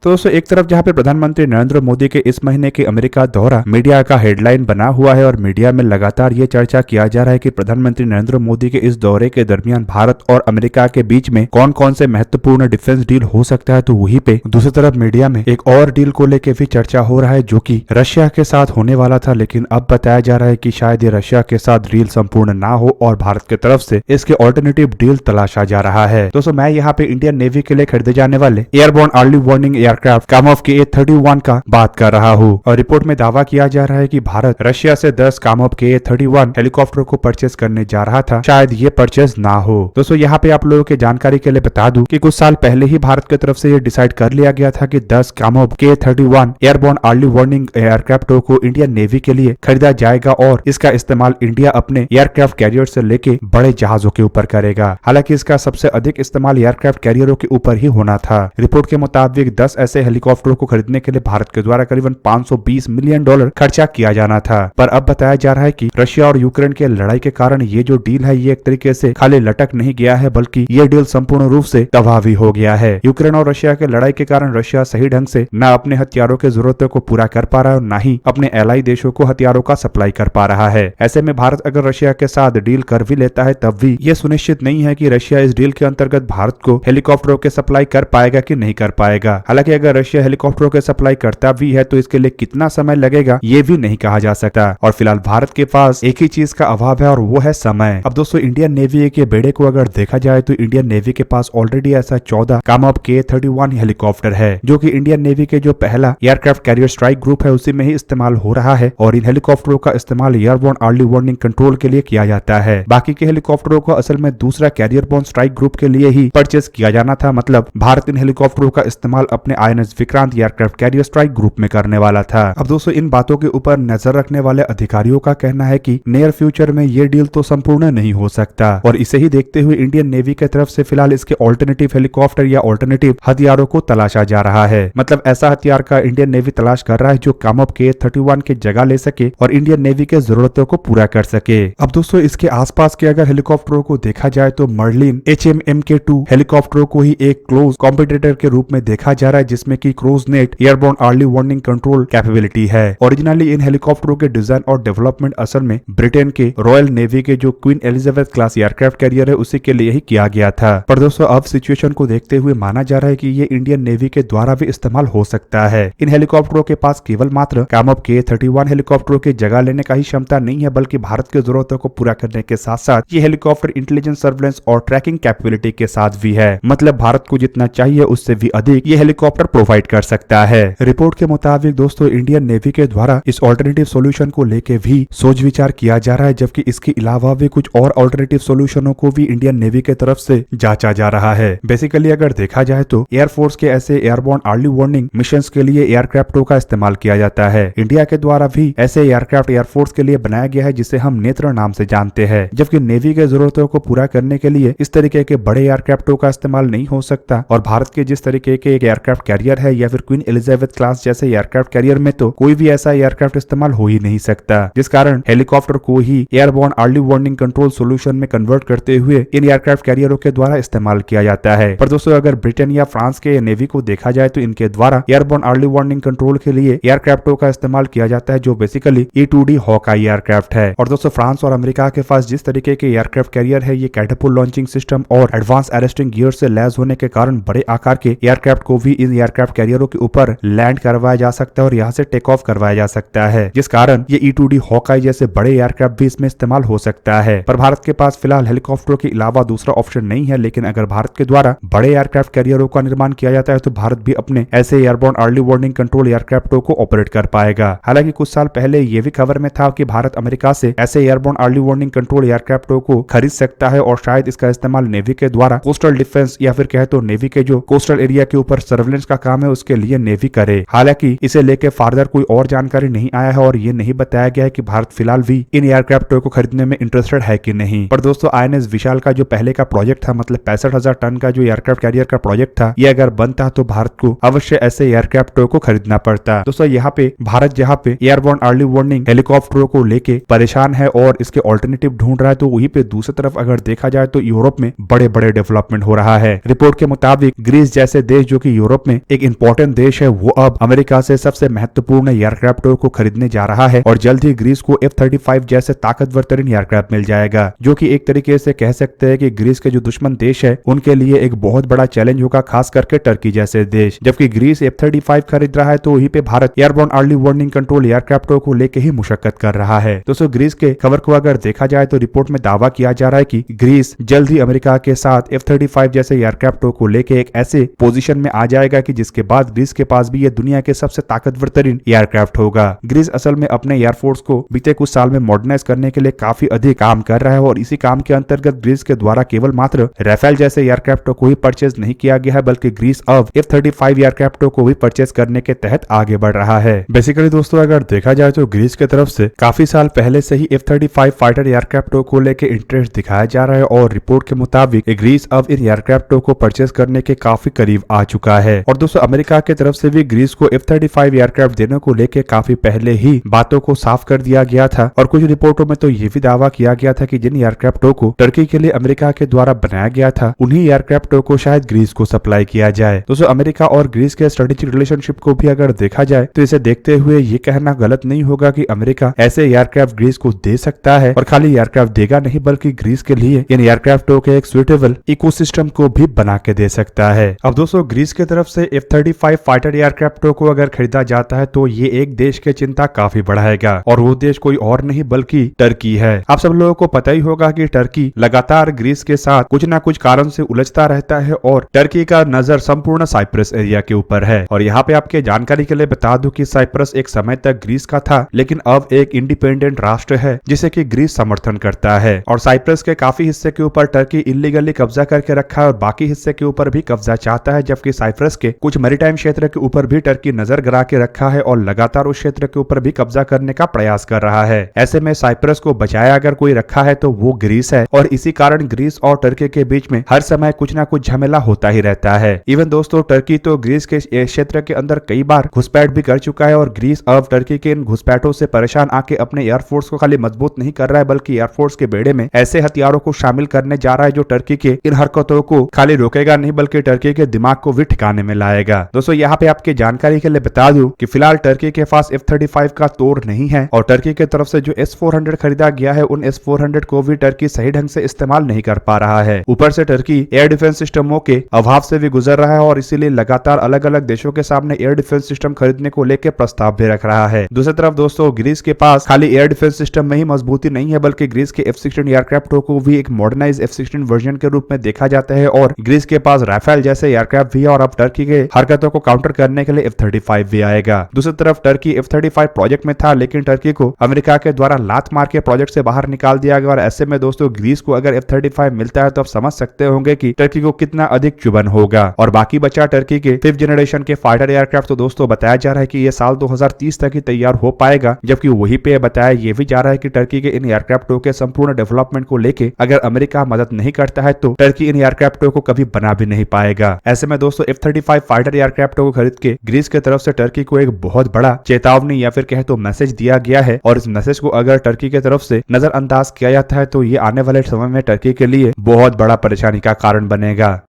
तो दोस्तों एक तरफ जहाँ पे प्रधानमंत्री नरेंद्र मोदी के इस महीने के अमेरिका दौरा मीडिया का हेडलाइन बना हुआ है और मीडिया में लगातार ये चर्चा किया जा रहा है कि प्रधानमंत्री नरेंद्र मोदी के इस दौरे के दरमियान भारत और अमेरिका के बीच में कौन कौन से महत्वपूर्ण डिफेंस डील हो सकता है, तो वहीं पे दूसरी तरफ मीडिया में एक और डील को लेकर भी चर्चा हो रहा है जो कि रशिया के साथ होने वाला था, लेकिन अब बताया जा रहा है कि शायद ये रशिया के साथ डील संपूर्ण ना हो और भारत की तरफ से इसके ऑल्टरनेटिव डील तलाशा जा रहा है। दोस्तों मैं यहाँ पे इंडियन नेवी के लिए खरीदे जाने वाले airborne early warning aircraft Kamov के A31 का बात कर रहा हूँ और रिपोर्ट में दावा किया जा रहा है कि भारत रशिया से 10 कामोव के A31 हेलीकॉप्टर को परचेज करने जा रहा था, शायद ये परचेज ना हो। दोस्तों यहाँ पे आप लोगों के जानकारी के लिए बता दूं कि कुछ साल पहले ही भारत की तरफ से ये डिसाइड कर लिया गया था कि 10 कामोव के A31 एयरबोर्न अर्ली वार्निंग एयरक्राफ्टों को इंडियन नेवी के लिए खरीदा जाएगा और इसका इस्तेमाल इंडिया अपने एयरक्राफ्ट कैरियर से लेके बड़े जहाजों के ऊपर करेगा। हालांकि इसका सबसे अधिक इस्तेमाल एयरक्राफ्ट कैरियरों के ऊपर ही होना था। रिपोर्ट के मुताबिक 10 ऐसे हेलीकॉप्टरों को खरीदने के लिए भारत के द्वारा करीबन $520 मिलियन खर्चा किया जाना था, पर अब बताया जा रहा है कि रशिया और यूक्रेन के लड़ाई के कारण ये जो डील है ये एक तरीके से खाली लटक नहीं गया है, बल्कि ये डील संपूर्ण रूप से तबाह भी हो गया है। यूक्रेन और रशिया के लड़ाई के कारण रशिया सही ढंग से न अपने हथियारों की जरूरतों को पूरा कर पा रहा है और न ही अपने एलाई देशों को हथियारों का सप्लाई कर पा रहा है। ऐसे में भारत अगर रशिया के साथ डील कर भी लेता है तब भी ये सुनिश्चित नहीं है कि रशिया इस डील के अंतर्गत भारत को हेलीकॉप्टरों के सप्लाई कर पाएगा कि नहीं कर पाएगा। हालांकि अगर रशिया हेलीकॉप्टरों के सप्लाई करता भी है तो इसके लिए कितना समय लगेगा ये भी नहीं कहा जा सकता और फिलहाल भारत के पास एक ही चीज का अभाव है और वो है समय। अब दोस्तों इंडियन नेवी के बेड़े को अगर देखा जाए तो इंडियन नेवी के पास ऑलरेडी ऐसा 14 कामोव के A31 हेलीकॉप्टर है जो कि इंडियन नेवी के जो पहला एयरक्राफ्ट कैरियर स्ट्राइक ग्रुप है उसी में ही इस्तेमाल हो रहा है और इन हेलीकॉप्टरों का इस्तेमाल एयरबोर्न अर्ली वार्निंग कंट्रोल के लिए किया जाता है। बाकी के हेलीकॉप्टरों को असल में दूसरा कैरियर बोर्न स्ट्राइक ग्रुप के लिए ही परचेज किया जाना था, मतलब भारत इन हेलीकॉप्टरों का इस्तेमाल अपने INS Vikrant aircraft carrier strike group में करने वाला था। अब दोस्तों इन बातों के ऊपर नजर रखने वाले अधिकारियों का कहना है कि नियर फ्यूचर में ये डील तो संपूर्ण नहीं हो सकता और इसे ही देखते हुए इंडियन नेवी की तरफ से फिलहाल इसके ऑल्टरनेटिव हेलीकॉप्टर या ऑल्टरनेटिव हथियारों को तलाशा जा रहा है। मतलब ऐसा हथियार का इंडियन नेवी तलाश कर रहा है जो कामोव के A31 की जगह ले सके और इंडियन नेवी के जरूरतों को पूरा कर सके। अब दोस्तों इसके आसपास के अगर हेलीकॉप्टरों को देखा जाए तो मर्लिन HMMK2 हेलीकॉप्टरों को ही एक क्लोज कॉम्पिटिटर के रूप में देखा जा रहा है जिसमें कि cruise net airborne early warning control capability है। ओरिजिनली इन हेलीकॉप्टरों के डिजाइन और डेवलपमेंट असल में ब्रिटेन के रॉयल नेवी के जो queen Elizabeth class aircraft carrier है उसी के लिए ही किया गया था, पर दोस्तों अब सिचुएशन को देखते हुए माना जा रहा है कि ये इंडियन नेवी के द्वारा भी इस्तेमाल हो सकता है। इन हेलीकॉप्टरों के पास केवल मात्र कामोव के A31 हेलीकॉप्टरों की जगह लेने का ही क्षमता नहीं है, बल्कि भारत की जरूरतों को पूरा करने के साथ साथ ये हेलीकॉप्टर इंटेलिजेंस सर्वेलेंस और ट्रैकिंग कैपेबिलिटी के साथ भी है। मतलब भारत को जितना चाहिए उससे भी अधिक ये हेलीकॉप्टर प्रोवाइड कर सकता है। रिपोर्ट के मुताबिक दोस्तों इंडियन नेवी के द्वारा इस ऑल्टरनेटिव सोल्यूशन को लेके भी सोच विचार किया जा रहा है, जबकि इसके अलावा भी कुछ और ऑल्टरनेटिव सोल्यूशनों को भी इंडियन नेवी के तरफ से जांचा जा रहा है। बेसिकली अगर देखा जाए तो एयरफोर्स के ऐसे एयरबोर्न अर्ली वार्निंग मिशंस के लिए एयरक्राफ्टों का इस्तेमाल किया जाता है। इंडिया के द्वारा भी ऐसे एयरक्राफ्ट एयरफोर्स के लिए बनाया गया है जिसे हम नेत्र नाम से जानते हैं, जबकि नेवी के जरूरतों को पूरा करने के लिए इस तरीके के बड़े एयरक्राफ्टों का इस्तेमाल नहीं हो सकता और भारत के जिस तरीके के एक एयरक्राफ्ट कैरियर है या फिर क्वीन एलिजाबेथ क्लास जैसे एयरक्राफ्ट कैरियर में तो कोई भी ऐसा एयरक्राफ्ट इस्तेमाल हो ही नहीं सकता, जिस कारण हेलीकॉप्टर को ही airborne early warning control solution में कन्वर्ट करते हुए इन एयरक्राफ्ट कैरियरों के द्वारा इस्तेमाल किया जाता है। पर दोस्तों अगर ब्रिटेन या फ्रांस के नेवी को देखा जाए तो इनके द्वारा एयरबोर्न अर्ली वार्निंग कंट्रोल के लिए एयरक्राफ्टों का इस्तेमाल किया जाता है जो बेसिकली E2D हॉकाई एयरक्राफ्ट है। और दोस्तों फ्रांस और अमेरिका के पास जिस तरीके के एयरक्राफ्ट कैरियर है ये कैटपुल लॉन्चिंग सिस्टम और एडवांस अरेस्टिंग गियर से लैस होने के कारण बड़े आकार के एयरक्राफ्ट को भी इन एयरक्राफ्ट कैरियरों के ऊपर लैंड करवाया जा सकता है और यहाँ से टेक ऑफ करवाया जा सकता है, जिस कारण ये E2D हॉकाई जैसे बड़े एयरक्राफ्ट भी इसमें इस्तेमाल हो सकता है। पर भारत के पास फिलहाल हेलीकॉप्टरों के अलावा दूसरा ऑप्शन नहीं है, लेकिन अगर भारत के द्वारा बड़े एयरक्राफ्ट कैरियरों का निर्माण किया जाता है तो भारत भी अपने ऐसे एयरबोर्न अर्ली वार्निंग कंट्रोल एयरक्राफ्टों को ऑपरेट कर पाएगा। हालांकि कुछ साल पहले ये भी खबर में था कि भारत अमेरिका से ऐसे एयरबोर्न अर्ली वार्निंग कंट्रोल एयरक्राफ्टों को खरीद सकता है और शायद इसका इस्तेमाल नेवी के द्वारा कोस्टल डिफेंस या फिर कहे तो नेवी के जो कोस्टल एरिया के ऊपर सर्वेलेंस का काम है उसके लिए नेवी करे। हालांकि इसे लेके फार्दर कोई और जानकारी नहीं आया है और ये नहीं बताया गया है कि भारत फिलहाल भी इन एयरक्राफ्टों को खरीदने में इंटरेस्टेड है कि नहीं। पर दोस्तों INS विशाल का जो पहले का प्रोजेक्ट था, मतलब 65,000 टन का जो एयरक्राफ्ट कैरियर का प्रोजेक्ट था, ये अगर बनता तो भारत को अवश्य ऐसे एयरक्राफ्टों को खरीदना पड़ता। दोस्तों यहाँ पे भारत जहाँ पे एयरबोर्न अर्ली वार्निंग हेलीकॉप्टरों को लेके परेशान है और इसके ऑल्टरनेटिव ढूंढ रहा है, तो वहीं पे दूसरी तरफ अगर देखा जाए तो यूरोप में बड़े बड़े डेवलपमेंट हो रहा है। रिपोर्ट के मुताबिक ग्रीस जैसे देश जो कि यूरोप में में एक इम्पोर्टेंट देश है वो अब अमेरिका से सबसे महत्वपूर्ण एयरक्राफ्टों को खरीदने जा रहा है और जल्द ही ग्रीस को F-35 जैसे ताकतवर तरीन एयरक्राफ्ट मिल जाएगा, जो कि एक तरीके से कह सकते हैं कि ग्रीस के जो दुश्मन देश है उनके लिए एक बहुत बड़ा चैलेंज होगा, खास करके टर्की जैसे देश। जबकि ग्रीस F-35 खरीद रहा है तो वहीं पे Bharat airborne early warning control एयरक्राफ्टों को लेकर ही मुशक्कत कर रहा है। दोस्तों ग्रीस के खबर को अगर देखा जाए तो रिपोर्ट में दावा किया जा रहा है कि ग्रीस जल्द ही अमेरिका के साथ F-35 जैसे एयरक्राफ्टों को लेकर एक ऐसे पोजीशन में आ जाएगा कि जिसके बाद ग्रीस के पास भी ये दुनिया के सबसे ताकतवर तरीन एयरक्राफ्ट होगा। ग्रीस असल में अपने एयरफोर्स को बीते कुछ साल में मॉडर्नाइज करने के लिए काफी अधिक काम कर रहा है और इसी काम के अंतर्गत ग्रीस के द्वारा केवल मात्र राफेल जैसे एयरक्राफ्टों को ही परचेज नहीं किया गया है, बल्कि ग्रीस अब F-35 एयरक्राफ्टों को भी परचेज करने के तहत आगे बढ़ रहा है। बेसिकली दोस्तों अगर देखा जाए तो ग्रीस की तरफ से काफी साल पहले से ही F-35 फाइटर एयरक्राफ्टों को लेकर इंटरेस्ट दिखाया जा रहा है और रिपोर्ट के मुताबिक ग्रीस अब इन एयरक्राफ्टों को परचेज करने के काफी करीब आ चुका है। और दोस्तों अमेरिका की तरफ से भी ग्रीस को F-35 एयरक्राफ्ट देने को लेकर काफी पहले ही बातों को साफ कर दिया गया था और कुछ रिपोर्टों में तो ये भी दावा किया गया था कि जिन एयरक्राफ्टों को टर्की के लिए अमेरिका के द्वारा बनाया गया था उन्हीं एयरक्राफ्टों को शायद ग्रीस को सप्लाई किया जाए। दोस्तों अमेरिका और ग्रीस के स्ट्रेटेजिक रिलेशनशिप को भी अगर देखा जाए तो इसे देखते हुए ये कहना गलत नहीं होगा कि अमेरिका ऐसे एयरक्राफ्ट ग्रीस को दे सकता है और खाली एयरक्राफ्ट देगा नहीं बल्कि ग्रीस के लिए इन एयरक्राफ्टों के एक सुइटेबल इकोसिस्टम को भी बना के दे सकता है। अब दोस्तों ग्रीस की तरफ से F-35 फाइटर एयरक्राफ्टों को अगर खरीदा जाता है तो ये एक देश की चिंता काफी बढ़ाएगा और वो देश कोई और नहीं बल्कि टर्की है। आप सब लोगों को पता ही होगा कि टर्की लगातार ग्रीस के साथ कुछ ना कुछ कारण से उलझता रहता है और टर्की का नजर संपूर्ण साइप्रस एरिया के ऊपर है। और यहाँ पे आपके जानकारी के लिए बता दूं कि साइप्रस एक समय तक ग्रीस का था लेकिन अब एक इंडिपेंडेंट राष्ट्र है जिसे कि ग्रीस समर्थन करता है और साइप्रस के काफी हिस्से के ऊपर टर्की इलीगली कब्जा करके रखा है और बाकी हिस्से के ऊपर भी कब्जा चाहता है, जबकि साइप्रस के कुछ मैरीटाइम क्षेत्र के ऊपर भी टर्की नजर गिरा के रखा है और लगातार उस क्षेत्र के ऊपर भी कब्जा करने का प्रयास कर रहा है। ऐसे में साइप्रस को बचाया अगर कोई रखा है तो वो ग्रीस है और इसी कारण ग्रीस और टर्की के बीच में हर समय कुछ ना कुछ झमेला होता ही रहता है। इवन दोस्तों टर्की तो ग्रीस के क्षेत्र के अंदर कई बार घुसपैठ भी कर चुका है और ग्रीस अब टर्की के इन घुसपैठों से परेशान आके अपने एयरफोर्स को खाली मजबूत नहीं कर रहा है बल्कि एयरफोर्स के बेड़े में ऐसे हथियारों को शामिल करने जा रहा है जो टर्की के इन हरकतों को खाली रोकेगा नहीं बल्कि टर्की के दिमाग को भी ठिकाने में लाएगा। दोस्तों यहाँ पे आपके जानकारी के लिए बता दूं कि फिलहाल टर्की के पास F-35 का तोड़ नहीं है और टर्की की तरफ से जो S-400 खरीदा गया है उन S-400 को भी टर्की सही ढंग से इस्तेमाल नहीं कर पा रहा है। ऊपर से टर्की एयर डिफेंस सिस्टमों के अभाव से भी गुजर रहा है और इसीलिए लगातार अलग अलग देशों के सामने एयर डिफेंस सिस्टम खरीदने को लेकर प्रस्ताव भी रख रहा है। दूसरी तरफ दोस्तों ग्रीस के पास खाली एयर डिफेंस सिस्टम में ही मजबूती नहीं है बल्कि ग्रीस के F-16 एयरक्राफ्टों को भी एक मॉडर्नाइज F-16 वर्जन के रूप में देखा जाता है और ग्रीस के पास राफेल जैसे एयरक्राफ्ट भी है और अब टर्की के हरकतों को काउंटर करने के लिए F-35 भी आएगा। दूसरी तरफ टर्की F-35 प्रोजेक्ट में था लेकिन टर्की को अमेरिका के द्वारा लात मार के प्रोजेक्ट से बाहर निकाल दिया गया और ऐसे में दोस्तों ग्रीस को अगर F-35 मिलता है तो आप समझ सकते होंगे कि टर्की को कितना अधिक चुभन होगा। और बाकी बचा टर्की के 5th जनरेशन के फाइटर एयरक्राफ्ट तो दोस्तों बताया जा रहा है कि ये साल 2030 तक ही तैयार हो पाएगा, जबकि वहीं पे बताया ये भी जा रहा है कि टर्की के इन एयरक्राफ्टों के संपूर्ण डेवलपमेंट को लेके अगर अमेरिका मदद नहीं करता है तो टर्की इन एयरक्राफ्टों को कभी बना भी नहीं पाएगा। ऐसे में दोस्तों F-35 फाइटर एयरक्राफ्टों को खरीद के ग्रीस की तरफ से टर्की को एक बहुत बड़ा चेतावनी या फिर कहे तो मैसेज दिया गया है और इस मैसेज को अगर टर्की की तरफ से नजरअंदाज किया जाता है तो ये आने वाले समय में टर्की के लिए बहुत बड़ा परेशानी का कारण बनेगा।